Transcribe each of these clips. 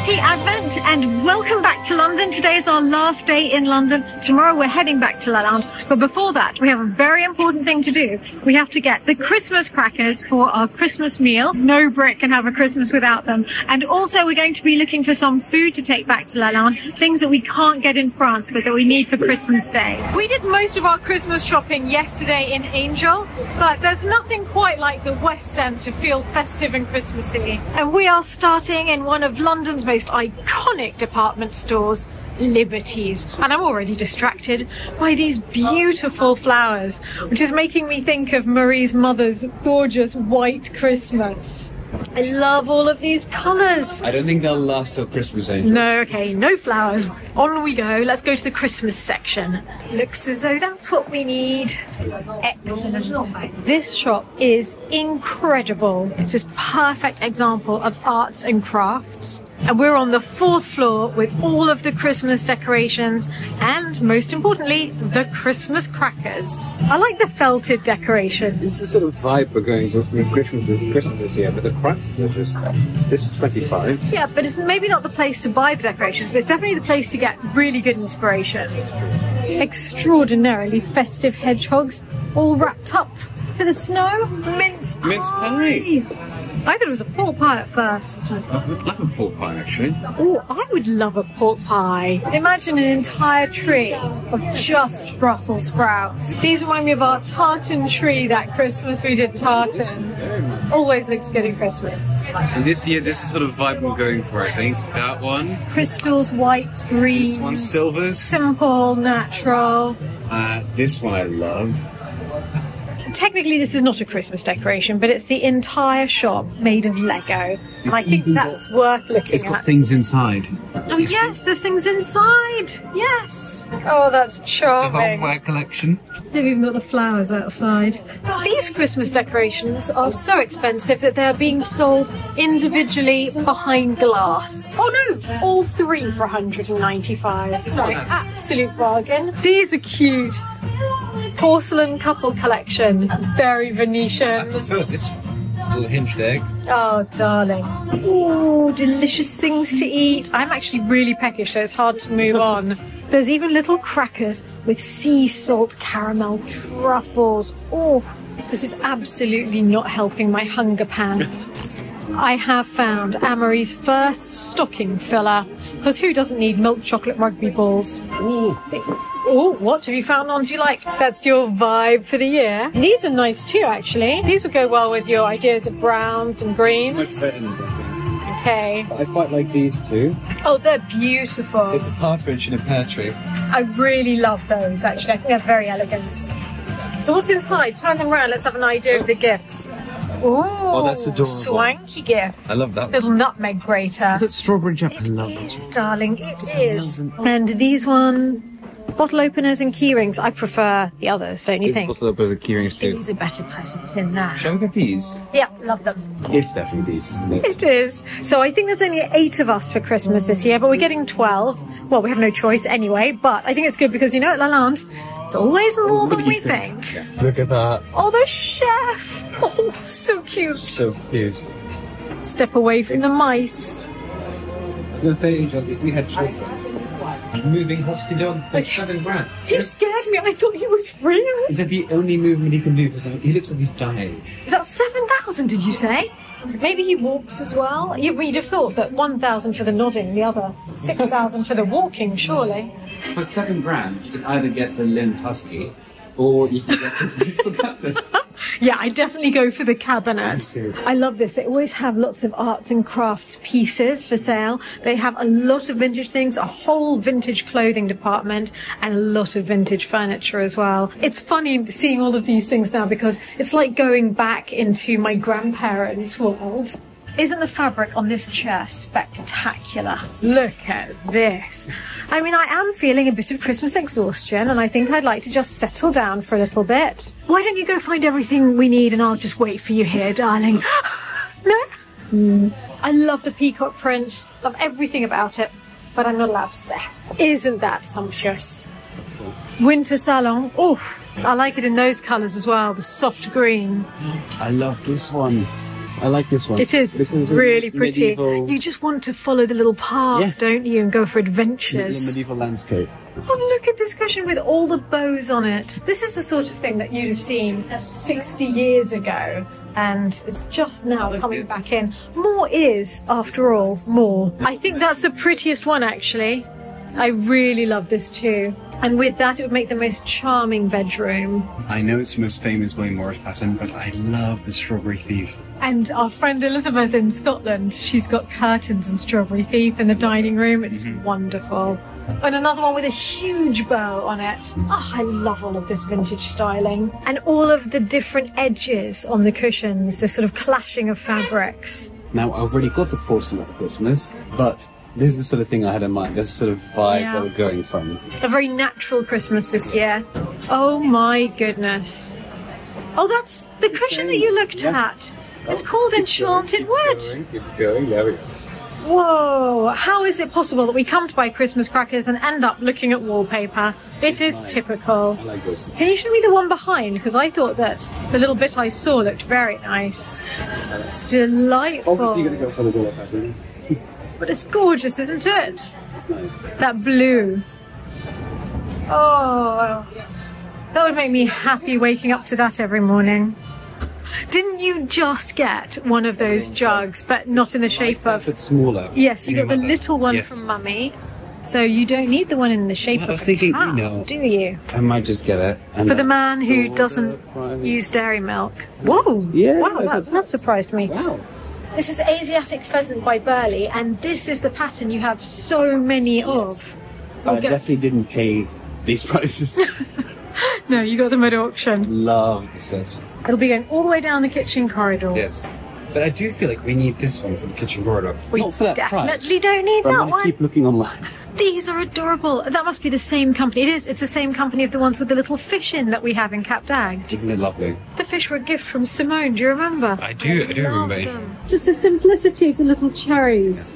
Happy Advent and welcome back to London. Today is our last day in London. Tomorrow we're heading back to Lalande. But before that, we have a very important thing to do. We have to get the Christmas crackers for our Christmas meal. No Brit can have a Christmas without them. And also we're going to be looking for some food to take back to Lalande, things that we can't get in France but that we need for Christmas Day. We did most of our Christmas shopping yesterday in Angel, but there's nothing quite like the West End to feel festive and Christmassy. And we are starting in one of London's most iconic department stores, Liberty's, and I'm already distracted by these beautiful flowers, which is making me think of Marie's mother's gorgeous white Christmas. I love all of these colours. I don't think they'll last till Christmas, Angel. No, okay, no flowers. On we go. Let's go to the Christmas section. Looks as though that's what we need. Excellent. This shop is incredible. It's this perfect example of arts and crafts. And we're on the 4th floor with all of the Christmas decorations and, most importantly, the Christmas crackers. I like the felted decorations. This is the sort of vibe we're going with Christmas this year, but the crackers are just... This is 25. Yeah, but it's maybe not the place to buy the decorations, but it's definitely the place to get really good inspiration. Extraordinarily festive hedgehogs, all wrapped up for the snow. Mince pie! Mince pie! I thought it was a pork pie at first. I would love a pork pie, actually. Oh, I would love a pork pie. Imagine an entire tree of just Brussels sprouts. These remind me of our tartan tree that Christmas we did tartan. Always looks good at Christmas. And this year, this is sort of vibe we're going for, I think. That one. Crystals, whites, greens. This one, silvers. Simple, natural. This one I love. Technically this is not a Christmas decoration, but it's the entire shop made of Lego. And I think that's worth looking at. It's got things inside. Oh yes, there's things inside. Yes. Oh, that's charming. The homeware collection. They've even got the flowers outside. These Christmas decorations are so expensive that they're being sold individually behind glass. Oh no, all three for 195. Sorry, absolute bargain. These are cute. Porcelain couple collection, very Venetian. I prefer this one. Little hinged egg. Oh, darling. Ooh, delicious things to eat. I'm actually really peckish, so it's hard to move on. There's even little crackers with sea salt caramel truffles. Oh, this is absolutely not helping my hunger pangs. I have found Amory's first stocking filler, because who doesn't need milk chocolate rugby balls? Ooh. Oh, what have you found ones you like? That's your vibe for the year. These are nice too, actually. These would go well with your ideas of browns and greens. Much better than this. Okay. I quite like these too. Oh, they're beautiful. It's a partridge in a pear tree. I really love those, actually. I think they're very elegant. So what's inside? Turn them around. Let's have an idea of the gifts. Ooh, oh, that's adorable. Swanky gift. I love that. Little nutmeg grater. Is it strawberry jam? I love It that. is, darling. It is. And these one... Bottle openers and key rings. I prefer the others, don't you think? Bottle openers and key rings too. These are better presents in there. Shall we get these? Yeah, love them. It's definitely these, isn't it? It is. So I think there's only 8 of us for Christmas this year, but we're getting 12. Well, we have no choice anyway, but I think it's good because, you know, at Lalande, it's always more than we think. Yeah. Look at that. Oh, the chef! Oh, so cute. So cute. Step away from the mice. I was going to say, Angel, if we had children, moving husky dog for £7 He scared me. I thought he was real. Is that the only movement he can do for something? He looks like he's dying. Is that 7,000, did you say? Maybe he walks as well. You'd have thought that 1,000 for the nodding, the other 6,000 for the walking, surely. For £7, you can either get the limp husky, or you can get this beautiful cabinet. Yeah, I definitely go for the cabinet. I love this. They always have lots of arts and crafts pieces for sale. They have a lot of vintage things, a whole vintage clothing department, and a lot of vintage furniture as well. It's funny seeing all of these things now because it's like going back into my grandparents' world. Isn't the fabric on this chair spectacular? Look at this. I mean, I am feeling a bit of Christmas exhaustion and I think I'd like to just settle down for a little bit. Why don't you go find everything we need and I'll just wait for you here, darling? No? I love the peacock print, love everything about it, but I'm not allowed to stay. Isn't that sumptuous? Winter salon. Oof. I like it in those colours as well, the soft green. I love this one. I like this one. It is. It's really pretty. Medieval... You just want to follow the little path, don't you, and go for adventures. The medieval landscape. Oh, look at this cushion with all the bows on it. This is the sort of thing that you'd have seen 60 years ago. And it's just now coming back in. More is, after all, more. I think that's the prettiest one, actually. I really love this too. And with that, it would make the most charming bedroom. I know it's the most famous William Morris pattern, but I love the Strawberry Thief. And our friend Elizabeth in Scotland, she's got curtains and Strawberry Thief in the dining room. It's wonderful. And another one with a huge bow on it. Oh, I love all of this vintage styling. And all of the different edges on the cushions, the sort of clashing of fabrics. Now, I've already got the porcelain for Christmas, but this is the sort of thing I had in mind, this sort of vibe that we're going from. A very natural Christmas this year. Oh my goodness. Oh, that's the cushion that you looked at. It's called Enchanted Wood. Keep going, there we go. Whoa, how is it possible that we come to buy Christmas crackers and end up looking at wallpaper? It is typical. I like this. Can you show me the one behind? Because I thought that the little bit I saw looked very nice. It's delightful. Obviously you're going to go for the wall pattern. But it's gorgeous, isn't it? It's nice. That blue. Oh, that would make me happy waking up to that every morning. Didn't you just get one of those jugs, but not in the shape of... But smaller. Yes, you got the little one from Mummy. So you don't need the one in the shape of I was thinking, cow, you know, do you? I might just get it. And for the man who doesn't use dairy milk. Whoa! Yeah, wow, that surprised me. Wow. This is Asiatic Pheasant by Burley, and this is the pattern you have so many of. I definitely didn't pay these prices. No, you got them at auction. Love the set. It'll be going all the way down the kitchen corridor. Yes. But I do feel like we need this one for the kitchen corridor. We Not for that definitely price, don't need but that I'm one. keep looking online. These are adorable. That must be the same company. It is. It's the same company of the ones with the little fish in that we have in Cap d'Agde. Isn't it lovely? The fish were a gift from Simone. Do you remember? I do remember. Them. Just the simplicity of the little cherries.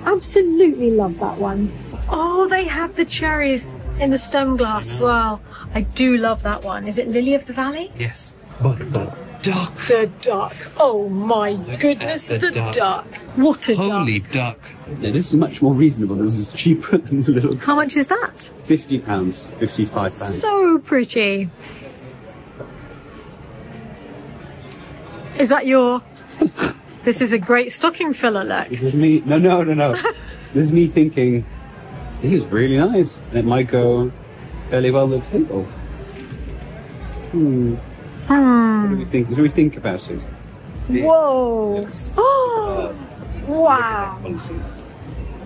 Absolutely love that one. Oh, they have the cherries in the stone glass as well. I do love that one. Is it Lily of the Valley? Yes. But the duck. The duck. Oh my goodness, the duck. What a Holy duck. Yeah, this is much more reasonable. This is cheaper than the little... How much is that? £50, £55. So pretty. Is that your... This is a great stocking filler look. This is me... No. This is me thinking, this is really nice. It might go fairly well on the table. What do we think? What do we think about it? Whoa! Oh! Wow!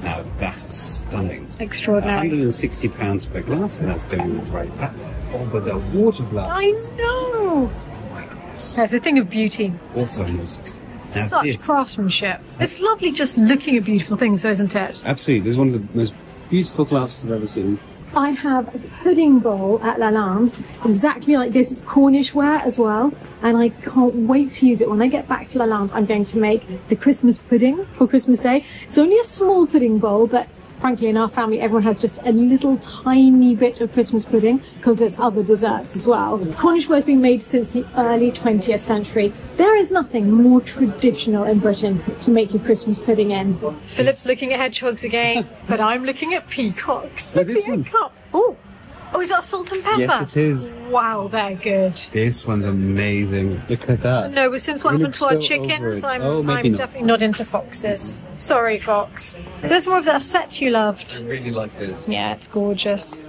Now that's stunning. Extraordinary. £160 per glass, and that's going right back. Oh, but the water glass. I know! Oh my gosh. That's a thing of beauty. Also £160. Such craftsmanship. It's lovely just looking at beautiful things, isn't it? Absolutely. This is one of the most beautiful glasses I've ever seen. I have a pudding bowl at Lalande, exactly like this. It's Cornish ware as well, and I can't wait to use it. When I get back to Lalande, I'm going to make the Christmas pudding for Christmas Day. It's only a small pudding bowl, but frankly, in our family, everyone has just a little tiny bit of Christmas pudding because there's other desserts as well. Cornish ware has been made since the early 20th century. There is nothing more traditional in Britain to make your Christmas pudding in. Philip's looking at hedgehogs again, but I'm looking at peacocks. Look at this one. Oh, is that salt and pepper? Yes, it is. Wow, they're good. This one's amazing. Look at that. No, but since what happened to our chickens, I'm definitely not into foxes. Sorry, fox. There's more of that set you loved. I really like this. Yeah, it's gorgeous.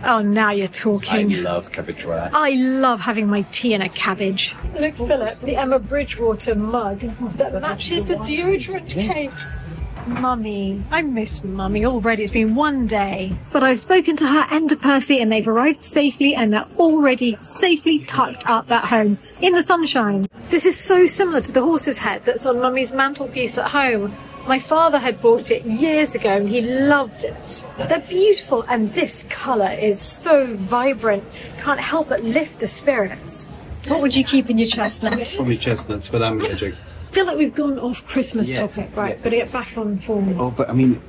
Oh, now you're talking. I love cabbage ware. I love having my tea in a cabbage. Look, Philip, the Emma Bridgewater mug that matches the deodorant case. Mummy. I miss Mummy already. It's been one day. But I've spoken to her and to Percy, and they've arrived safely, and they're already safely tucked up at home in the sunshine. This is so similar to the horse's head that's on Mummy's mantelpiece at home. My father had bought it years ago and he loved it. They're beautiful, and this colour is so vibrant. Can't help but lift the spirits. What would you keep in your chestnut? Probably chestnuts, but I'm allergic. I feel like we've gone off Christmas topic, right? Yes. But to get back on form. Oh, but I mean,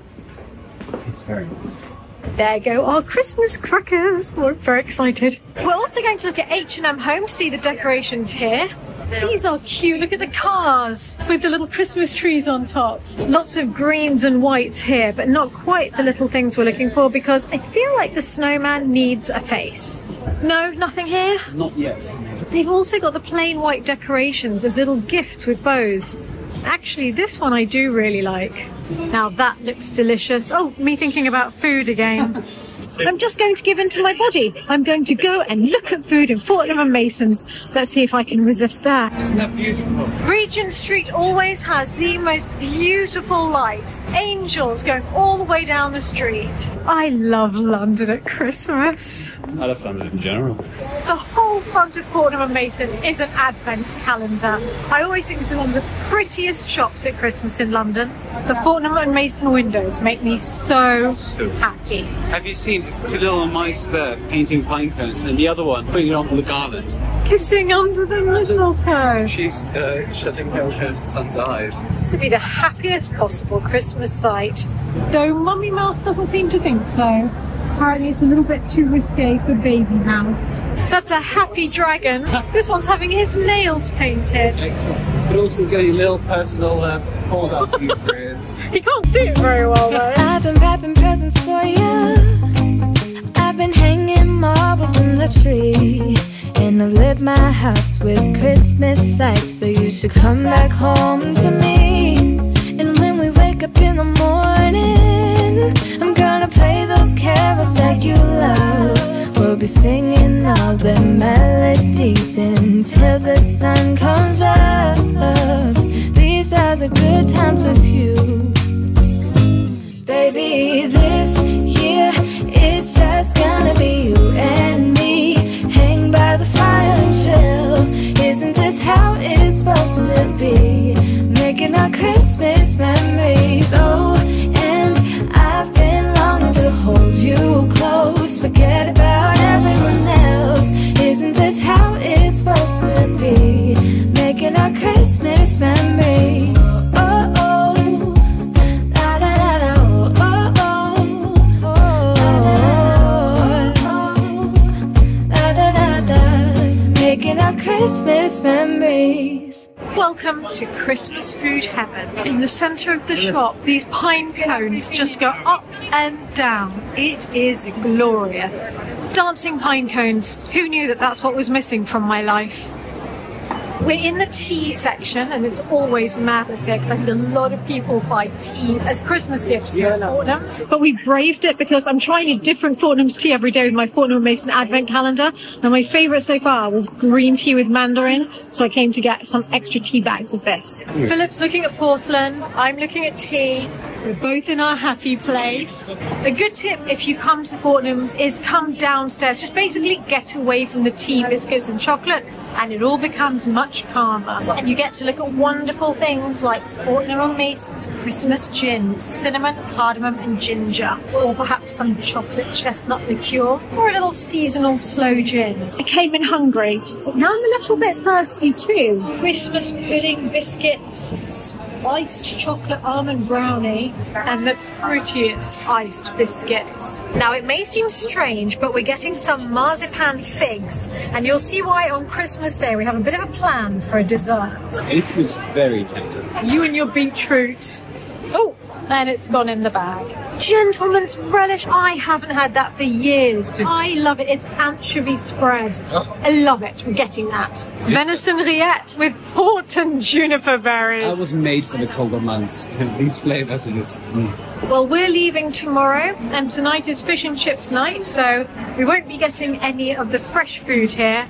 it's very nice. There go our Christmas crackers. We're very excited. We're also going to look at H&M Home to see the decorations here. These are cute. Look at the cars with the little Christmas trees on top. Lots of greens and whites here, but not quite the little things we're looking for because I feel like the snowman needs a face. No, nothing here? Not yet. They've also got the plain white decorations as little gifts with bows. Actually, this one I do really like. Now that looks delicious. Oh, me thinking about food again. I'm just going to give in to my body. I'm going to go and look at food in Fortnum and Mason's. Let's see if I can resist that. Isn't that beautiful? Regent Street always has the most beautiful lights. Angels going all the way down the street. I love London at Christmas. I love London in general. The whole front of Fortnum and Mason is an advent calendar. I always think it's one of the prettiest shops at Christmas in London. The Fortnum and Mason windows make me so happy. Have you seen the little mice there painting pine cones and the other one putting it on the garland? Kissing under the mistletoe. She's shutting her son's eyes. This would be the happiest possible Christmas sight. Though Mummy Mouse doesn't seem to think so. Apparently it's a little bit too risque for Baby Mouse. That's a happy dragon. This one's having his nails painted. Excellent. But also getting a little personal pole dancing experience. He can't see it very well though. I've been wrapping presents for you. I've been hanging marbles in the tree. And I've lit my house with Christmas lights. So you should come back home to me. And when we wake up in the morning, I'm gonna play those carols that you love. We'll be singing all the melodies until the sun comes up. These are the good times with you. Baby, this year it's just gonna be you and me. Hang by the fire and chill. Isn't this how it's supposed to be? Making our Christmas memories. Oh, and I've been longing to hold you close. Forget about everyone else. Isn't this how it's supposed to be? Making our Christmas memories. Oh, oh, la da da da, oh, oh, oh, oh, la da da da. Making our Christmas memories. Welcome to Christmas food heaven. In the centre of the shop, these pine cones just go up and down. It is glorious. Dancing pine cones. Who knew that that's what was missing from my life? We're in the tea section and it's always madness here because I think a lot of people buy tea as Christmas gifts here at Fortnum's. But we braved it because I'm trying a different Fortnum's tea every day with my Fortnum & Mason advent calendar. And my favourite so far was green tea with mandarin. So I came to get some extra tea bags of this. Philip's looking at porcelain. I'm looking at tea. We're both in our happy place. A good tip if you come to Fortnum's is come downstairs. Just basically get away from the tea, biscuits and chocolate and it all becomes much calmer. And you get to look at wonderful things like Fortnum & Mason's Christmas gin, cinnamon, cardamom and ginger. Or perhaps some chocolate chestnut liqueur. Or a little seasonal slow gin. I came in hungry, but now I'm a little bit thirsty too. Christmas pudding biscuits, spiced chocolate almond brownie, and the prettiest iced biscuits. Now it may seem strange, but we're getting some marzipan figs, and you'll see why on Christmas Day we have a bit of a plan for a dessert. It looks very tempting. You and your beetroot. Oh, and it's gone in the bag. Gentleman's relish. I haven't had that for years. I love it. It's anchovy spread. I love it. We're getting that. Venison rillette with port and juniper berries. I was made for the colder months. These flavours are just... Well, we're leaving tomorrow and tonight is fish and chips night, so we won't be getting any of the fresh food here,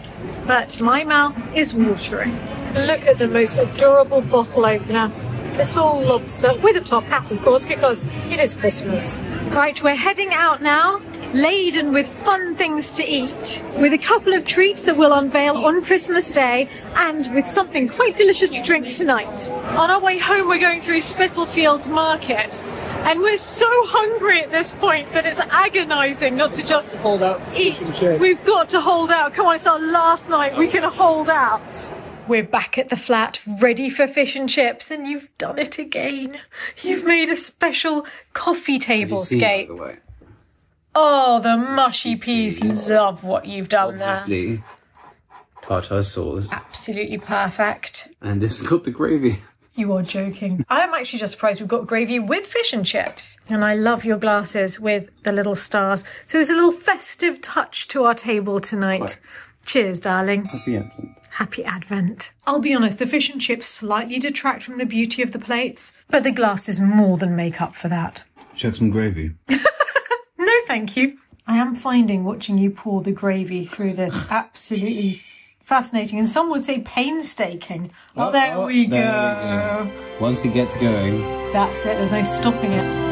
but my mouth is watering. Look at the most adorable bottle opener. Little lobster with a top hat, of course, because it is Christmas. Right, we're heading out now, laden with fun things to eat, with a couple of treats that we'll unveil on Christmas Day, and with something quite delicious to drink tonight. On our way home, we're going through Spitalfields Market, and we're so hungry at this point that it's agonising not to just hold out eat. We've got to hold out. Come on, it's our last night. We can hold out. We're back at the flat, ready for fish and chips, and you've done it again. You've made a special coffee table scape. Oh, the mushy peas love what you've done Obviously, tartare sauce. Absolutely perfect. And this has got the gravy. You are joking. I'm actually just surprised we've got gravy with fish and chips. And I love your glasses with the little stars. So there's a little festive touch to our table tonight. Right. Cheers, darling. Happy Advent. Happy Advent. I'll be honest, the fish and chips slightly detract from the beauty of the plates, but the glasses more than make up for that. Chuck some gravy. No, thank you. I am finding watching you pour the gravy through this absolutely fascinating, and some would say painstaking. Oh, there we go. Once it gets going. That's it, there's no stopping it.